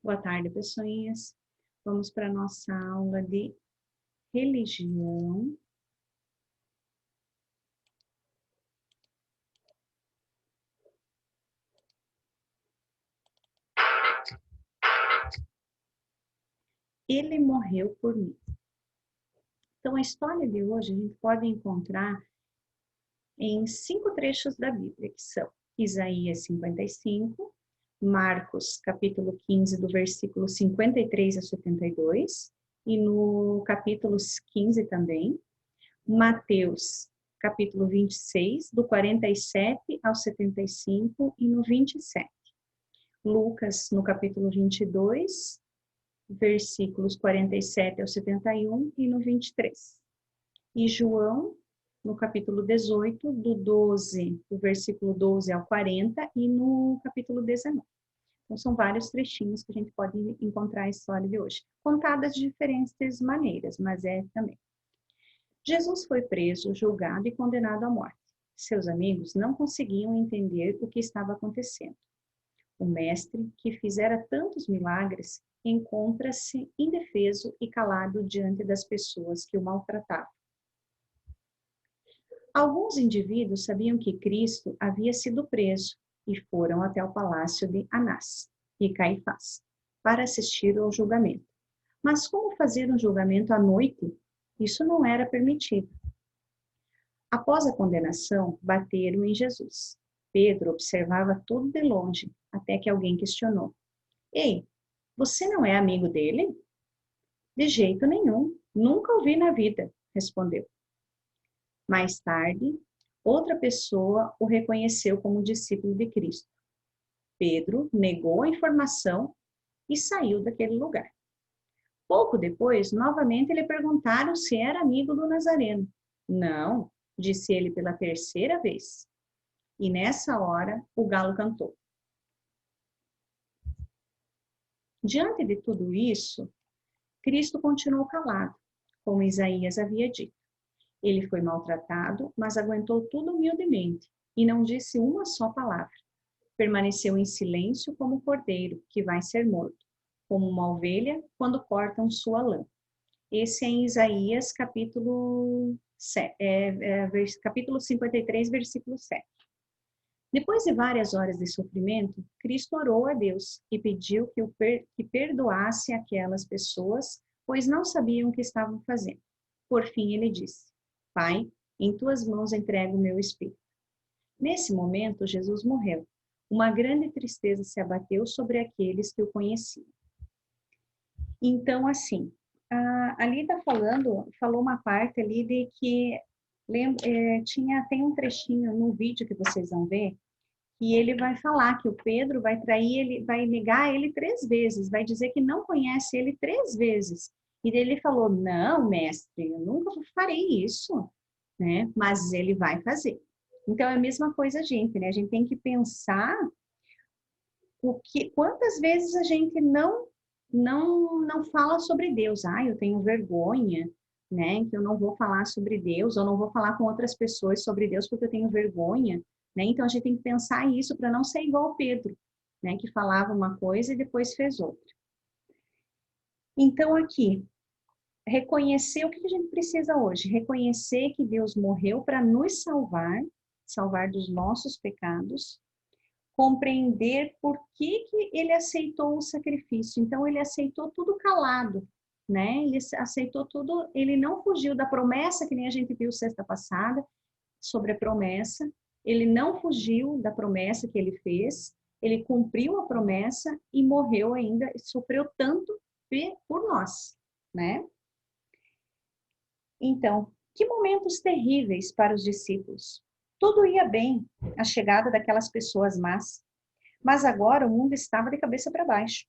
Boa tarde, pessoinhas. Vamos para a nossa aula de religião. Ele morreu por mim. Então, a história de hoje a gente pode encontrar em 5 trechos da Bíblia, que são Isaías 55, Marcos, capítulo 15, do versículo 53 a 72, e no capítulo 15 também, Mateus, capítulo 26, do 47 ao 75, e no 27. Lucas, no capítulo 22, versículos 47 ao 71, e no 23. E João, no capítulo 18, do versículo 12 ao 40, e no capítulo 19. Então, são vários trechinhos que a gente pode encontrar a história de hoje, contadas de diferentes maneiras, mas é também. Jesus foi preso, julgado e condenado à morte. Seus amigos não conseguiam entender o que estava acontecendo. O mestre, que fizera tantos milagres, encontra-se indefeso e calado diante das pessoas que o maltratavam. Alguns indivíduos sabiam que Cristo havia sido preso e foram até o palácio de Anás e Caifás para assistir ao julgamento. Mas como fazer um julgamento à noite? Isso não era permitido. Após a condenação, bateram em Jesus. Pedro observava tudo de longe, até que alguém questionou: Ei, você não é amigo dele? De jeito nenhum, nunca o vi na vida, respondeu. Mais tarde, outra pessoa o reconheceu como discípulo de Cristo. Pedro negou a informação e saiu daquele lugar. Pouco depois, novamente lhe perguntaram se era amigo do Nazareno. Não, disse ele pela terceira vez. E nessa hora, o galo cantou. Diante de tudo isso, Cristo continuou calado, como Isaías havia dito. Ele foi maltratado, mas aguentou tudo humildemente e não disse uma só palavra. Permaneceu em silêncio como um cordeiro que vai ser morto, como uma ovelha quando cortam sua lã. Esse é em Isaías, capítulo 53, versículo 7. Depois de várias horas de sofrimento, Cristo orou a Deus e pediu que perdoasse aquelas pessoas, pois não sabiam o que estavam fazendo. Por fim, ele disse: Pai, em tuas mãos entrego o meu espírito. Nesse momento, Jesus morreu. Uma grande tristeza se abateu sobre aqueles que o conheciam. Então, assim, ali está falou uma parte ali de que tem um trechinho no vídeo que vocês vão ver, e ele vai falar que o Pedro vai trair ele, vai negar ele 3 vezes, vai dizer que não conhece ele 3 vezes. E ele falou: não, mestre, eu nunca farei isso, né? Mas ele vai fazer. Então é a mesma coisa, gente, né? A gente tem que pensar quantas vezes a gente não fala sobre Deus. Eu tenho vergonha, né? Que eu não vou falar sobre Deus, ou não vou falar com outras pessoas sobre Deus porque eu tenho vergonha. Né? Então, a gente tem que pensar isso para não ser igual ao Pedro, né? Que falava uma coisa e depois fez outra. Então, aqui, reconhecer o que a gente precisa hoje? Reconhecer que Deus morreu para nos salvar dos nossos pecados, compreender por que ele aceitou o sacrifício. Então, ele aceitou tudo calado, né? Ele aceitou tudo, ele não fugiu da promessa, que nem a gente viu sexta passada, sobre a promessa. Ele não fugiu da promessa que ele fez, ele cumpriu a promessa e morreu ainda, sofreu tanto por nós, né? Então, que momentos terríveis para os discípulos. Tudo ia bem, a chegada daquelas pessoas más, mas agora o mundo estava de cabeça para baixo.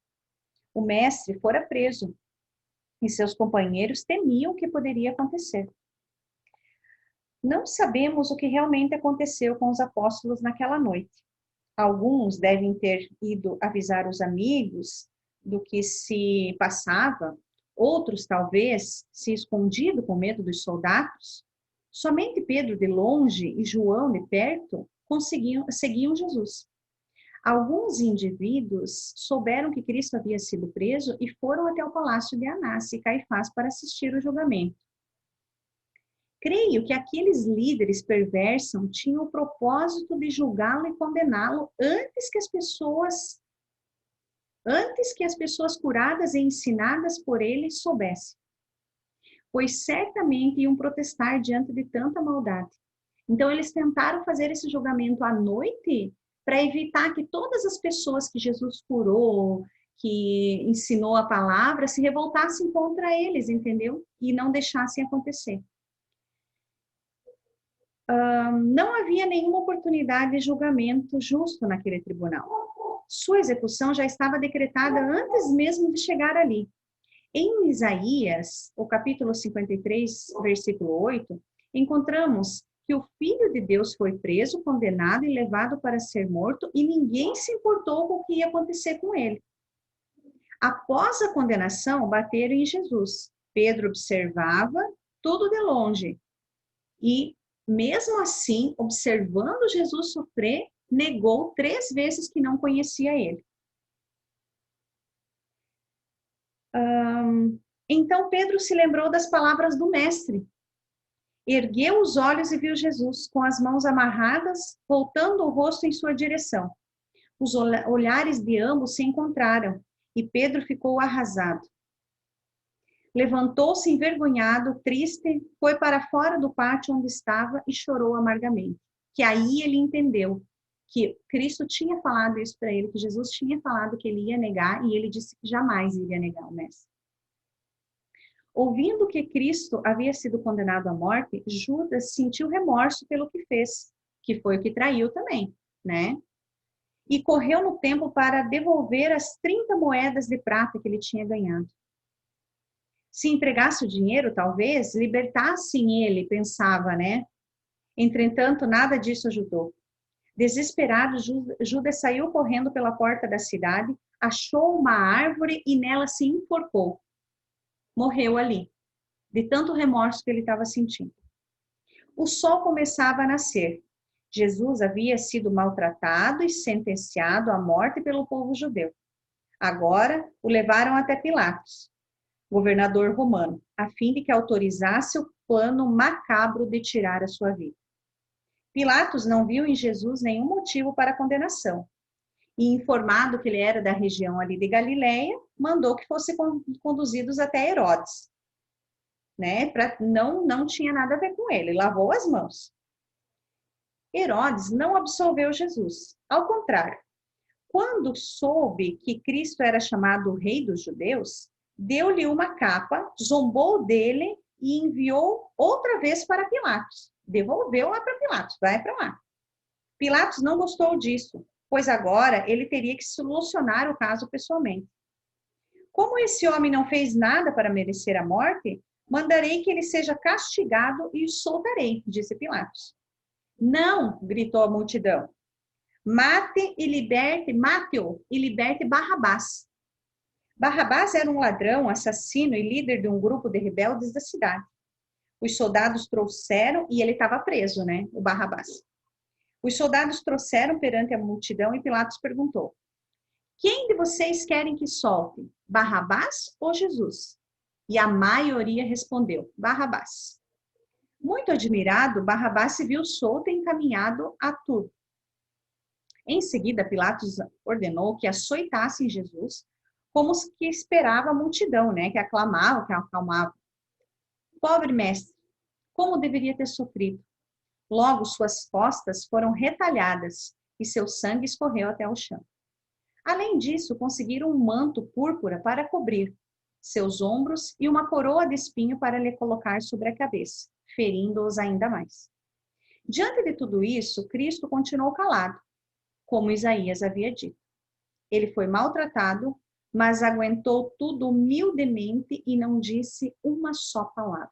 O mestre fora preso e seus companheiros temiam o que poderia acontecer. Não sabemos o que realmente aconteceu com os apóstolos naquela noite. Alguns devem ter ido avisar os amigos do que se passava, outros talvez se escondido com medo dos soldados. Somente Pedro de longe e João de perto seguiam Jesus. Alguns indivíduos souberam que Cristo havia sido preso e foram até o palácio de Anás e Caifás para assistir o julgamento. Creio que aqueles líderes perversos tinham o propósito de julgá-lo e condená-lo antes que as pessoas curadas e ensinadas por ele soubessem, pois certamente iam protestar diante de tanta maldade. Então eles tentaram fazer esse julgamento à noite para evitar que todas as pessoas que Jesus curou, que ensinou a palavra, se revoltassem contra eles, entendeu? E não deixassem acontecer. Não havia nenhuma oportunidade de julgamento justo naquele tribunal. Sua execução já estava decretada antes mesmo de chegar ali. Em Isaías, o capítulo 53, versículo 8, encontramos que o Filho de Deus foi preso, condenado e levado para ser morto, e ninguém se importou com o que ia acontecer com ele. Após a condenação, bateram em Jesus. Pedro observava tudo de longe e, mesmo assim, observando Jesus sofrer, negou 3 vezes que não conhecia ele. Então Pedro se lembrou das palavras do mestre. Ergueu os olhos e viu Jesus, com as mãos amarradas, voltando o rosto em sua direção. Os olhares de ambos se encontraram e Pedro ficou arrasado. Levantou-se envergonhado, triste, foi para fora do pátio onde estava e chorou amargamente. Que aí ele entendeu que Cristo tinha falado isso para ele, que Jesus tinha falado que ele ia negar, e ele disse que jamais iria negar o mestre. Ouvindo que Cristo havia sido condenado à morte, Judas sentiu remorso pelo que fez, que foi o que traiu também, né? E correu no templo para devolver as 30 moedas de prata que ele tinha ganhado. Se entregasse o dinheiro, talvez, libertassem ele, pensava, né? Entretanto, nada disso ajudou. Desesperado, Judas saiu correndo pela porta da cidade, achou uma árvore e nela se enforcou. Morreu ali, de tanto remorso que ele estava sentindo. O sol começava a nascer. Jesus havia sido maltratado e sentenciado à morte pelo povo judeu. Agora o levaram até Pilatos, governador romano, a fim de que autorizasse o plano macabro de tirar a sua vida. Pilatos não viu em Jesus nenhum motivo para a condenação. E informado que ele era da região ali de Galileia, mandou que fossem conduzidos até Herodes. Né? Não tinha nada a ver com ele, lavou as mãos. Herodes não absolveu Jesus. Ao contrário, quando soube que Cristo era chamado Rei dos Judeus, deu-lhe uma capa, zombou dele e enviou outra vez para Pilatos. Devolveu lá para Pilatos, vai para lá. Pilatos não gostou disso, pois agora ele teria que solucionar o caso pessoalmente. Como esse homem não fez nada para merecer a morte, mandarei que ele seja castigado e o soltarei, disse Pilatos. Não, gritou a multidão. Mate-o e liberte Barrabás. Barrabás era um ladrão, assassino e líder de um grupo de rebeldes da cidade. Os soldados trouxeram, e ele estava preso, né, o Barrabás. Os soldados trouxeram perante a multidão e Pilatos perguntou: quem de vocês querem que solte, Barrabás ou Jesus? E a maioria respondeu: Barrabás. Muito admirado, Barrabás se viu solto e encaminhado a tudo. Em seguida, Pilatos ordenou que açoitassem Jesus, como os que esperava a multidão, né, que aclamava, que acalmava. Pobre mestre, como deveria ter sofrido. Logo, suas costas foram retalhadas e seu sangue escorreu até o chão. Além disso, conseguiram um manto púrpura para cobrir seus ombros e uma coroa de espinho para lhe colocar sobre a cabeça, ferindo-os ainda mais. Diante de tudo isso, Cristo continuou calado, como Isaías havia dito. Ele foi maltratado, mas aguentou tudo humildemente e não disse uma só palavra.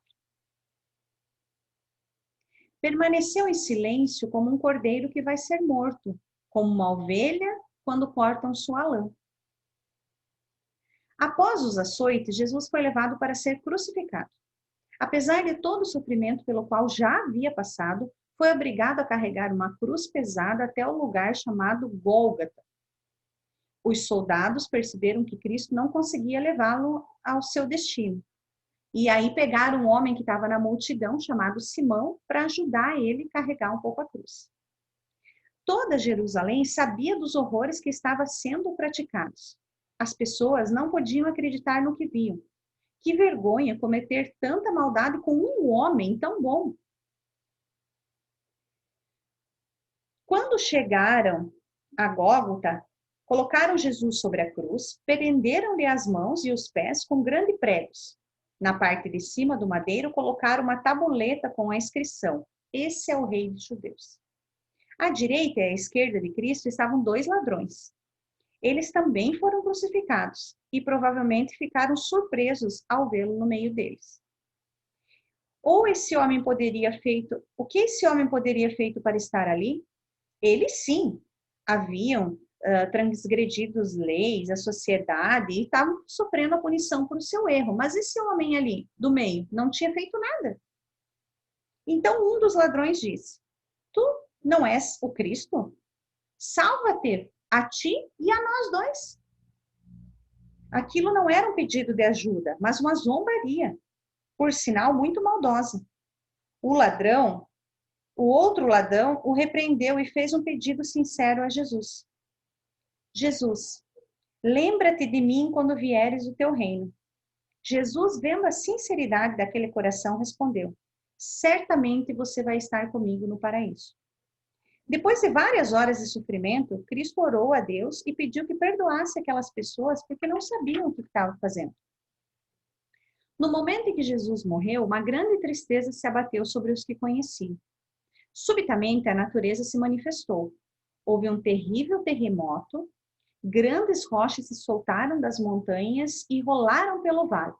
Permaneceu em silêncio como um cordeiro que vai ser morto, como uma ovelha quando cortam sua lã. Após os açoites, Jesus foi levado para ser crucificado. Apesar de todo o sofrimento pelo qual já havia passado, foi obrigado a carregar uma cruz pesada até o lugar chamado Gólgota. Os soldados perceberam que Cristo não conseguia levá-lo ao seu destino. E aí pegaram um homem que estava na multidão, chamado Simão, para ajudar ele a carregar um pouco a cruz. Toda Jerusalém sabia dos horrores que estavam sendo praticados. As pessoas não podiam acreditar no que viam. Que vergonha cometer tanta maldade com um homem tão bom. Quando chegaram a Gólgota, colocaram Jesus sobre a cruz, prenderam-lhe as mãos e os pés com grandes pregos. Na parte de cima do madeiro, colocaram uma tabuleta com a inscrição: Esse é o Rei dos Judeus. À direita e à esquerda de Cristo estavam 2 ladrões. Eles também foram crucificados e provavelmente ficaram surpresos ao vê-lo no meio deles. O que esse homem poderia feito para estar ali? Eles sim haviam transgredido as leis, a sociedade e estavam sofrendo a punição por seu erro. Mas esse homem ali do meio não tinha feito nada. Então um dos ladrões disse: Tu não és o Cristo? Salva-te a ti e a nós dois. Aquilo não era um pedido de ajuda, mas uma zombaria, por sinal muito maldosa. O outro ladrão, o repreendeu e fez um pedido sincero a Jesus. Jesus, lembra-te de mim quando vieres o teu reino. Jesus, vendo a sinceridade daquele coração, respondeu: Certamente você vai estar comigo no paraíso. Depois de várias horas de sofrimento, Cristo orou a Deus e pediu que perdoasse aquelas pessoas porque não sabiam o que estavam fazendo. No momento em que Jesus morreu, uma grande tristeza se abateu sobre os que conheciam. Subitamente, a natureza se manifestou. Houve um terrível terremoto, grandes rochas se soltaram das montanhas e rolaram pelo vale.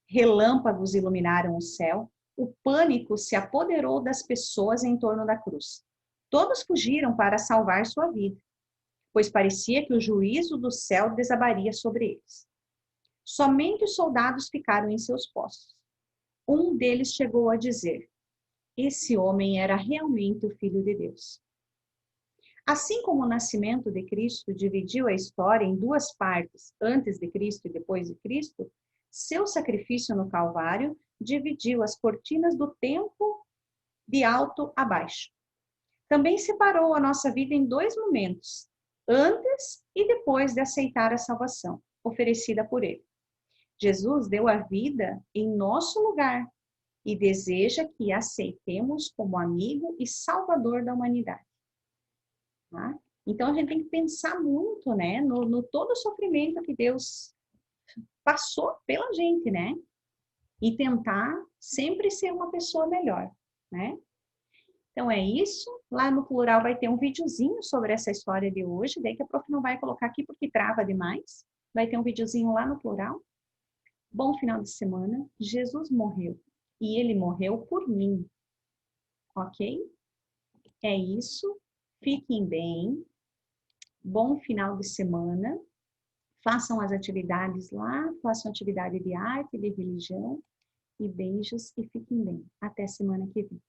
Relâmpagos iluminaram o céu, o pânico se apoderou das pessoas em torno da cruz. Todos fugiram para salvar sua vida, pois parecia que o juízo do céu desabaria sobre eles. Somente os soldados ficaram em seus postos. Um deles chegou a dizer: Esse homem era realmente o Filho de Deus. Assim como o nascimento de Cristo dividiu a história em 2 partes, antes de Cristo e depois de Cristo, seu sacrifício no Calvário dividiu as cortinas do tempo de alto a baixo. Também separou a nossa vida em 2 momentos, antes e depois de aceitar a salvação oferecida por ele. Jesus deu a vida em nosso lugar e deseja que aceitemos como amigo e salvador da humanidade. Tá? Então, a gente tem que pensar muito, né, no todo o sofrimento que Deus passou pela gente, né? E tentar sempre ser uma pessoa melhor, né? Então, é isso. Lá no plural vai ter um videozinho sobre essa história de hoje, daí que a prof não vai colocar aqui porque trava demais. Vai ter um videozinho lá no plural. Bom final de semana. Jesus morreu. E ele morreu por mim. Ok? É isso. Fiquem bem. Bom final de semana. Façam as atividades lá. Façam atividade de arte, de religião. E beijos e fiquem bem. Até semana que vem.